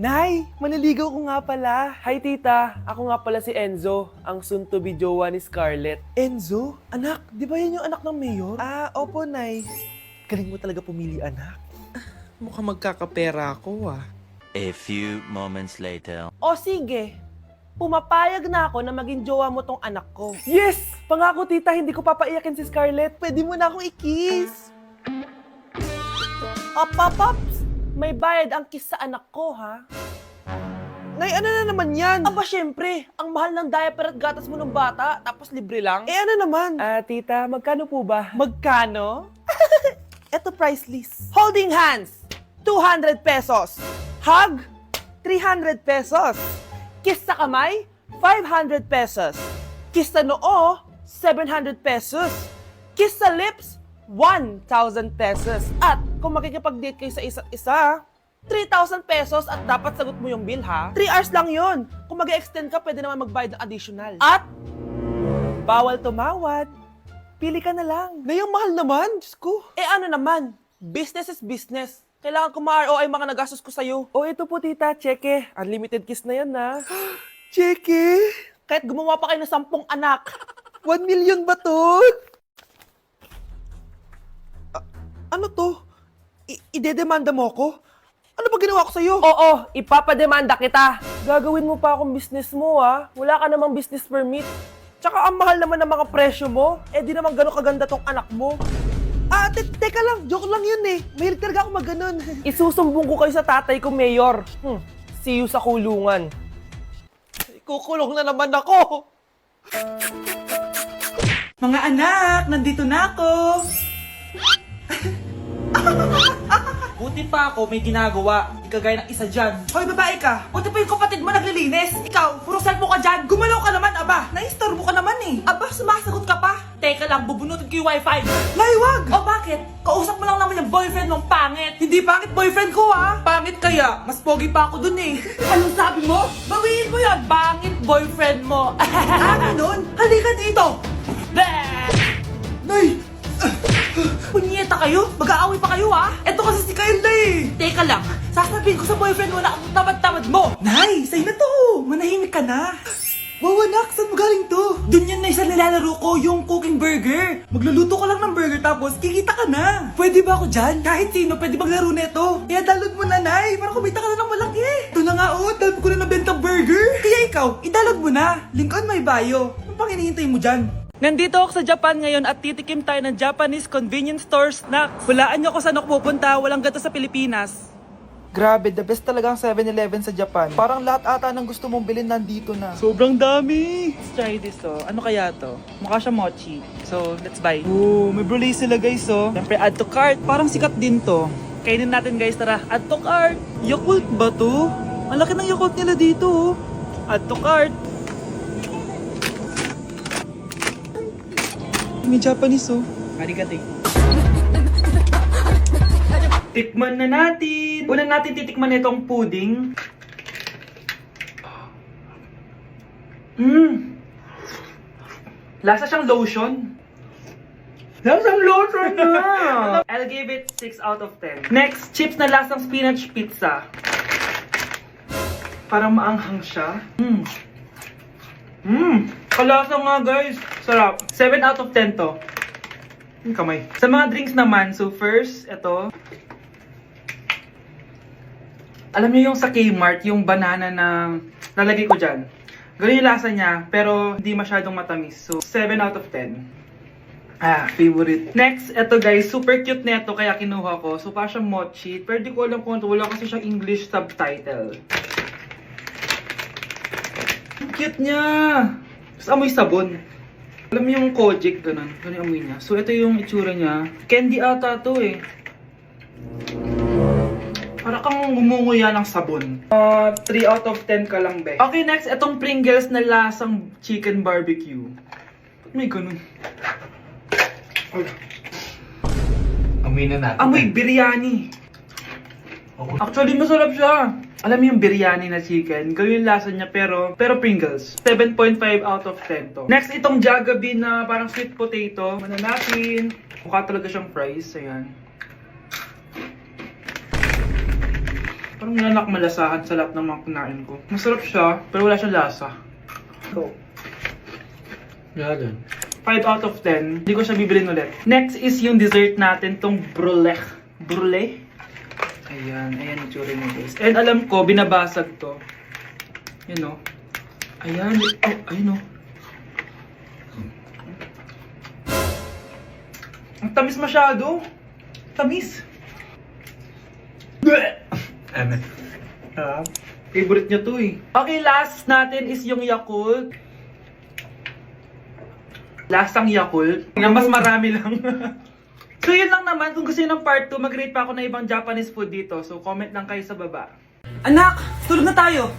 Nay, maniligaw ko nga pala. Hi tita, ako nga pala si Enzo, ang soon-to-be jowa ni Scarlett. Enzo? Anak, di ba yan yung anak ng mayor? Opo, Nay. Galing mo talaga pumili, anak. Mukhang magkakapera ako, A few moments later. O sige, pumapayag na ako na maging jowa mo tong anak ko. Yes! Pangako tita, hindi ko papaiyakin si Scarlett. Pwede mo na akong i-kiss. Pops! May bayad ang kiss sa anak ko, ha? Nay, ano na naman yan? Aba, syempre. Ang mahal ng diaper at gatas mo ng bata, tapos libre lang. Ano naman? Tita, magkano po ba? Magkano? Eto price list. Holding hands, 200 pesos. Hug, 300 pesos. Kiss sa kamay, 500 pesos. Kiss sa noo, 700 pesos. Kiss sa lips, 1,000 pesos. At kung makikipag-date kayo sa isa't isa, 3,000 pesos at dapat sagot mo yung bill, ha? 3 hours lang yon. Kung mag-extend ka, pwede naman magbayad ng additional. At bawal tumawad. Pili ka na lang. Ngayong mahal naman, Diyos ko. Ano naman? Business is business. Kailangan ko ma-ROI mga nagastos ko sa'yo. Ito po tita, cheque. Unlimited kiss na yan, na. Cheque? Kahit gumawa pa kayo ng 10 anak. 1 million ba to? Ano to? Idedemanda mo ko? Ano ba ginawa ko sa'yo? Oo, ipapademanda kita. Gagawin mo pa akong business mo, ha? Wala ka namang business permit. Tsaka ang mahal naman ng mga presyo mo. Di naman gano'ng kaganda tong anak mo. Teka lang, joke lang yun eh. Mahilig talaga ako mag-ganon. Isusumbong ko kayo sa tatay ko, Mayor. See you sa kulungan. Kukulong na naman ako. Mga anak, nandito na ako. Buti pa ako may ginagawa. Di kagaya ng isa dyan. Hoy, babae ka. Buti pa yung kapatid mo naglilinis. Ikaw, puro cellphone ka dyan. Gumalaw ka naman, aba. Naistorbo ka naman eh. Aba, sumasagot ka pa. Teka lang, bubunutin ko yung wifi. Laywag! O bakit? Kausap mo lang naman yung boyfriend mong pangit. Hindi pangit boyfriend ko, ha? Pangit kaya? Mas pogi pa ako dun eh. Anong sabi mo? Bawiin mo yan. Pangit boyfriend mo. Ganun? Halika dito. Nay! Punyeta kayo? Mag-aaway pa kayo, ha? Eto kasi si Kyle na eh. Teka lang, sasabihin ko sa boyfriend mo na ang tamad-tamad mo. Nay, sa'yo na to. Manahimik ka na. Wow, anak, saan mo galing to? Dun yun na isa nilalaro ko, yung cooking burger. Magluluto ko lang ng burger tapos kikita ka na. Pwede ba ako dyan? Kahit sino, pwede maglaro neto. Kaya download mo na, Nay, para kumita ka na ng malaki. Ito na nga, dami ko na nabentang burger. Kaya ikaw, i-download mo na. Link on my bio. Ano pang hinihintay mo dyan? Nandito ako sa Japan ngayon at titikim tayo ng Japanese convenience store snacks. Hulaan niyo kung saan ako pupunta, walang gato sa Pilipinas. Grabe, the best talaga ang 7-Eleven sa Japan. Parang lahat ata ng gusto mong bilhin nandito na. Sobrang dami! Let's try this, Ano kaya to? Mukha siya mochi. So, let's buy. Oh, may brulee sila, guys, Siyempre, add to cart. Parang sikat din to. Kainin natin, guys, tara. Add to cart. Yakult ba to? Ang laki ng Yakult nila dito, Add to cart. May Japanese, Arigato. Tikman na natin. Una natin titikman itong pudding. Lasa siyang lotion. Lasang lotion na! I'll give it 6 out of 10. Next, chips na lasang spinach pizza. Parang maanghang siya. Kalasa nga, guys. Sarap. 7 out of 10 to. Yung kamay. Sa mga drinks naman, so first, ito. Alam niyo yung sa Kmart, yung banana na lalagay ko dyan. Ganun yung lasa niya, pero hindi masyadong matamis. So, 7 out of 10. Favorite. Next, ito guys, super cute na ito, kaya kinuha ko. So, parang siyang mochi. Pero di ko alam kung ito. Wala kasi siyang English subtitle. Ang cute niya! Tapos amoy sabon. Alam mo yung Kojic, ganun. Ganun yung amoy niya. So, ito yung itsura niya. Candy ata to eh. Para kang ngumunguya ng sabon. 3 out of 10 ka lang, be. Okay, next, itong Pringles na lasang chicken barbecue. May ganun. Amoy na natin. Amoy biryani. Actually, masarap siya. Alam mo yung biryani na chicken, gawin yung lasa niya pero Pringles. 7.5 out of 10 to. Next, itong Jollibee na parang sweet potato. Ano natin? Mukha talaga siyang fries. Ayan. Parang nanak malasahan sa lahat ng mga kinain ko. Masarap siya, pero wala siyang lasa. So, Gagan. 5 out of 10. Hindi ko siya bibilin ulit. Next is yung dessert natin, tong brulee. Brulee? Ayan, ayan yung tsura niya guys. And alam ko, binabasag to. Yun o. Ayan, oh, ayun o. Ang tamis masyado. Tamis. Ano? Favorite niya to eh. Okay, last natin is yung Yakult. Lasang Yakult. Nga mas marami lang. So yun lang naman. Kung gusto nyo ng part 2, mag-rate pa ako ng ibang Japanese food dito. So comment lang kayo sa baba. Anak! Tulog na tayo!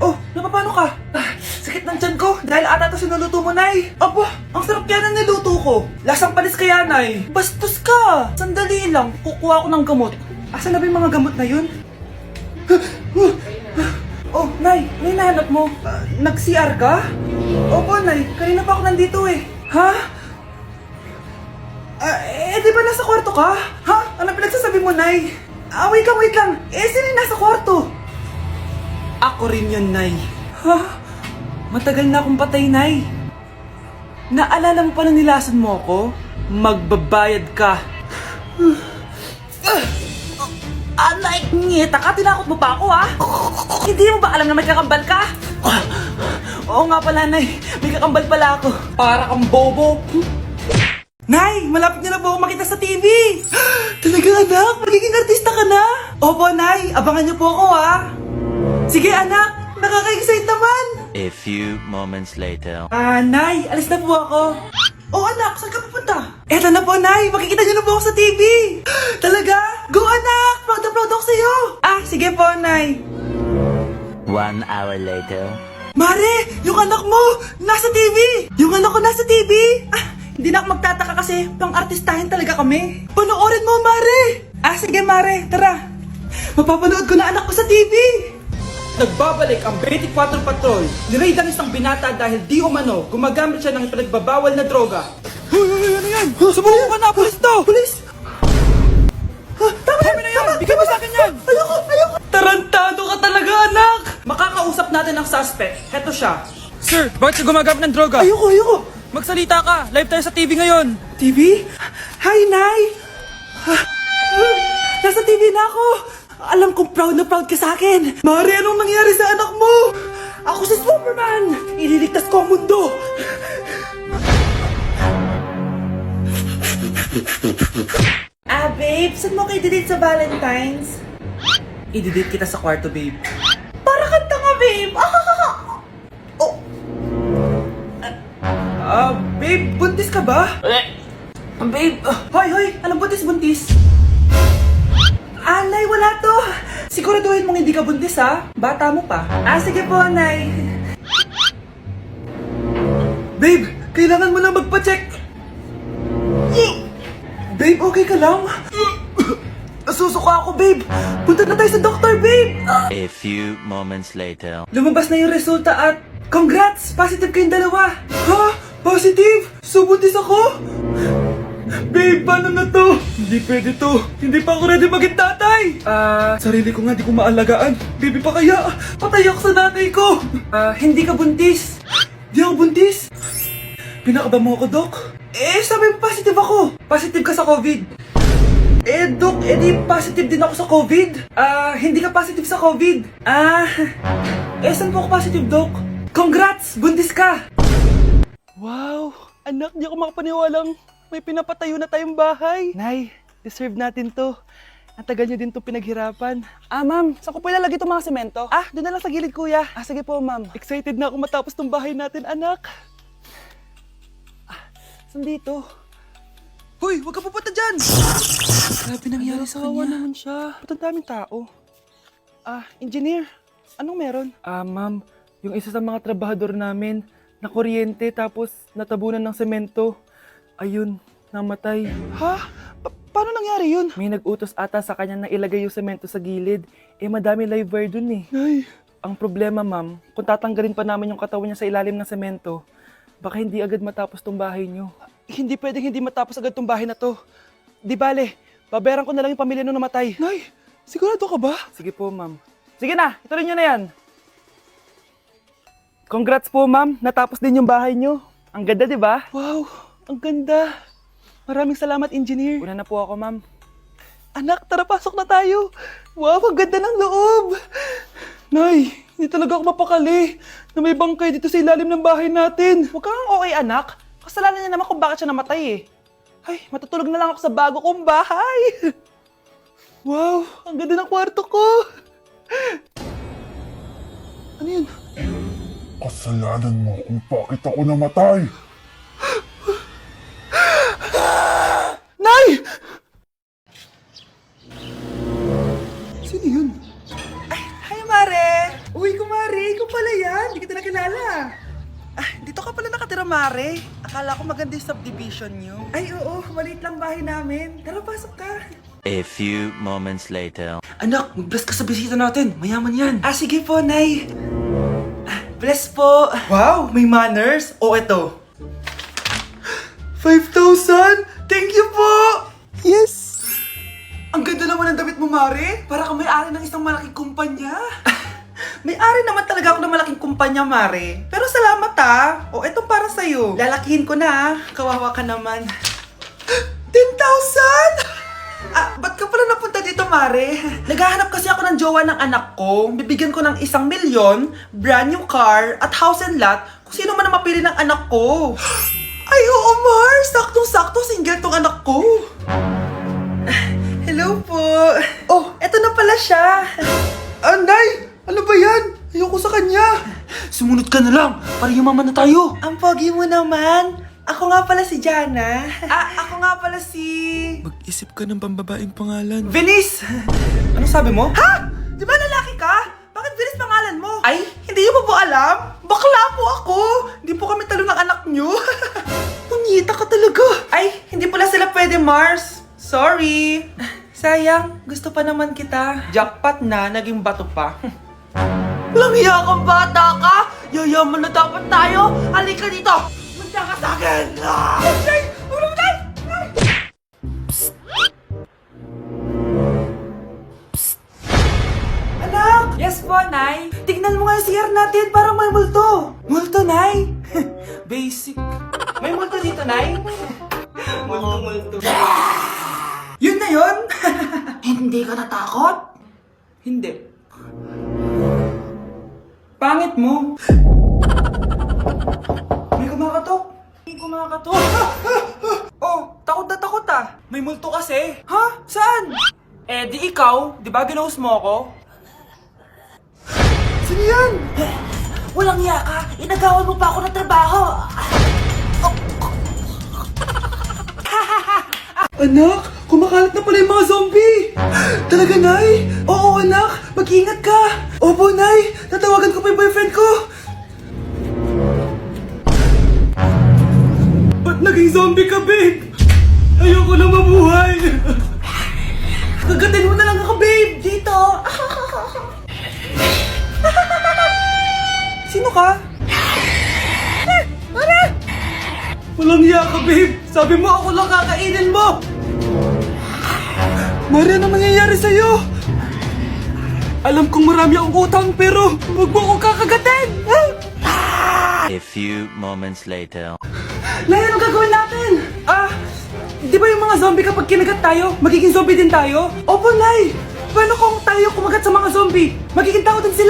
Oh, napapano ka? Sakit ng tiyan ko dahil ata ito sinuluto mo, Nay. Aba, ang sarap kaya ng niluto ko. Lasang panis kaya, Nay. Bastos ka! Sandali lang, kukuha ko ng gamot. Asan na ba yung mga gamot na yun? Oh, Nay, ano yung nahanap mo? Nag-CR ka? Opo, Nay, kanina pa ako nandito eh. Ha? Di ba nasa kwarto ka? Ha? Ano pinagsasabi mo, Nay? Wait lang. Sino yung nasa kwarto? Ako rin yun, Nay. Ha? Matagal na akong patay, Nay. Naalala mo pa na nilasan mo ako? Magbabayad ka. Nay, ngita ka, tinakot mo pa ako, ha? Hindi mo ba alam na may kakambal ka? Oo nga pala, Nay. May kakambal pala ako. Para kang bobo. Nay, malapit na po ako makita sa TV. Talaga, anak? Magiging artista ka na? Opo, Nay. Abangan niyo po ako, ha? Sige, anak. Nakaka-excite naman. A few moments later. Nay. Alis na po ako. Oh, anak. Saan ka pupunta? Eto na po, Nay. Makikita niyo na po ako sa TV. Talaga? Go, anak. Proud na proud ako sa'yo. Sige po, Nay. 1 hour later. Mare, yung anak mo, nasa TV! Yung anak ko nasa TV! Hindi na ako magtataka kasi pang-artistahin talaga kami. Panoorin mo, Mare! Sige, Mare, tara. Mapapanood ko na anak ko sa TV! Nagbabalik ang 24 Patrol. Niraid ang isang binata dahil di umano gumagamit siya ng pinagbabawal na droga. Hoy, ano yan? Sumuko ka na, pulis to! Pulis! Tama na yan! Bigyan mo sa akin yan! Ayoko! Tarantado ka talaga, anak! Makakausap natin ang suspect. Heto siya. Sir, bakit ka gumagamit ng droga? Ayoko! Magsalita ka! Live tayo sa TV ngayon! TV? Hi, Nay! Nasa TV na ako! Alam kong proud na proud ka sa akin! Mari, anong nangyari sa anak mo? Ako si Superman! Ililigtas ko ang mundo! Babe, saan mo kayo delete sa Valentine's? I-delete kita sa kwarto, babe. Para kanta nga, babe! Oh! Babe, buntis ka ba? Babe, hoy, anong buntis? Nay, wala to. Siguraduhin mong hindi ka buntis, ha? Bata mo pa. Sige po, Nay. Babe, kailangan mo na magpa-check. Babe, okay ka lang? Nasusuka ako, babe. Punta na tayo sa doktor, babe. A few moments later. Lumabas na yung resulta at congrats! Positive kayong dalawa. Ha? Positive? So, buntis ako? Babe, paano na to? Hindi pwede to. Hindi pa ako ready maging tatay. Sarili ko nga di ko maalagaan. Baby pa kaya? Patay ako sa nanay ko. Hindi ka buntis. Di ako buntis? Pinakaba mo ako, Dok? Sabi mo positive ako. Positive ka sa COVID. Dok, di positive din ako sa COVID. Hindi ka positive sa COVID. Saan po ako positive, Dok? Congrats! Buntis ka! Wow! Anak, di ako makapaniwalang may pinapatayo na tayong bahay. Nay, deserve natin to. Ang tagal niyo din to pinaghirapan. Ma'am, saan ko po ilalagay itong mga semento? Doon na lang sa gilid, kuya. Sige po, ma'am. Excited na ako matapos tong bahay natin, anak. Saan dito? Hoy, huwag ka pupunta dyan! Grabe nangyari sa kanya. Naman siya. Ba't ang daming tao? Engineer, anong meron? Ma'am, yung isa sa mga trabahador namin, nakuryente tapos natabunan ng semento. Ayun, namatay. Ha? Paano nangyari yun? May nag-utos ata sa kanya na ilagay yung semento sa gilid. Madami live wire dun eh. Ay. Ang problema, ma'am, kung tatanggalin pa namin yung katawan niya sa ilalim ng semento, baka hindi agad matapos tong bahay niyo. Hindi pwedeng hindi matapos agad tong bahay na to. Di bale, babayaran ko na lang yung pamilya nung namatay. Nay, Sigurado ka ba? Sige po, ma'am. Sige na, ituloy nyo na yan. Congrats po, ma'am. Natapos din yung bahay nyo. Ang ganda, di ba? Wow, ang ganda. Maraming salamat, engineer. Una na po ako, ma'am. Anak, tara pasok na tayo. Wow, ang ganda ng loob. Nay, hindi talaga ako mapakali na may bangkay dito sa ilalim ng bahay natin. Huwag kang okay, anak. Kasalanan niya naman kung bakit siya namatay eh. Ay, matutulog na lang ako sa bago kong bahay. Wow, ang ganda ng kwarto ko. Ano yun? Kasalanan mo kung bakit ako namatay. Nay! Sino yun? Ay, hi Mare! Uy, kumare, ikaw pala yan. Hindi kita nakilala. Ah, dito ka pala nakatira, Mare. Akala ko maganda yung subdivision nyo. Ay, oo. Maliit lang bahay namin. Tara, pasok ka. A few moments later. Anak, mag-bless ka sa bisita natin. Mayaman yan. Ah, sige po, Nay. Ah, bless po. Wow, may manners. O, eto. 5,000! Thank you po! Yes! Ang ganda naman ng damit mo, Mare. Para kang may-ari ng isang malaking kumpanya. May-ari naman talaga ako ng malaking kumpanya, Mare. Pero salamat O, eto para sa'yo. Lalakihin ko na Kawawa ka naman. 10,000! Ah, ba't ka pala napunta dito, Mare? Naghahanap kasi ako ng jowa ng anak ko. Bibigyan ko ng 1 milyon, brand new car, at house and lot kung sino man ang mapili ng anak ko. Ay, oo, Mar! Saktong-sakto, single tong anak ko. Hello po. Oh, eto na pala siya. Nay! Ano ba yan? Ayoko sa kanya. Sumunod ka na lang. Para yumaman na tayo. Ang pogi mo naman. Ako nga pala si Jana. Ako nga pala si... Mag-isip ka ng pambabaing pangalan. Venice! Ano sabi mo? Ha? Di ba lalaki ka? Bakit Venice pangalan mo? Ay, hindi niyo pa po alam? Bakla po ako! Hindi po kami talo ng anak niyo. Punyita ka talaga. Ay, hindi pala sila pwede, Mars. Sorry. Sayang, gusto pa naman kita. Jackpot na, naging bato pa. Walang hiya kang bata ka! Yayaman na dapat tayo! Halika dito! Manda ka sa akin! Nay! Ulong, Nay! Nay! Anak! Yes po, Nay. Tignan mo nga yung CR natin, parang may multo. Multo, Nay? Basic. May multo dito, Nay? Multo. Yun na yun? Hindi ka natakot? Hindi. Pangit mo. May kumakatok. May kumakatok. Oh, takot na takot May multo kasi. Ha? Saan? Eh, di ikaw. Di ba ginose mo ako? Sino yan? Walang iya ka. Inagawan mo pa ako ng trabaho. Anak, kumakalat na pala yung mga zombie! Talaga, Nay? Oo, anak! Mag-ingat ka! Opo, Nay! Tatawagan ko pa yung boyfriend ko! Ba't naging zombie ka, babe? Ayoko na mabuhay! Kagatin mo na lang ako, babe! Dito! Sino ka? Walang hiya ka, babe! Sabi mo ako lang kakainin mo! Mari, ano mangyayari sa'yo? Alam kong marami akong utang pero huwag mo akong kakagatin! A few moments later. Nay, anong gagawin natin? Di ba yung mga zombie kapag kinagat tayo, magiging zombie din tayo? Opo, Nay! Paano kung tayo kumagat sa mga zombie? Magiging tao din sila!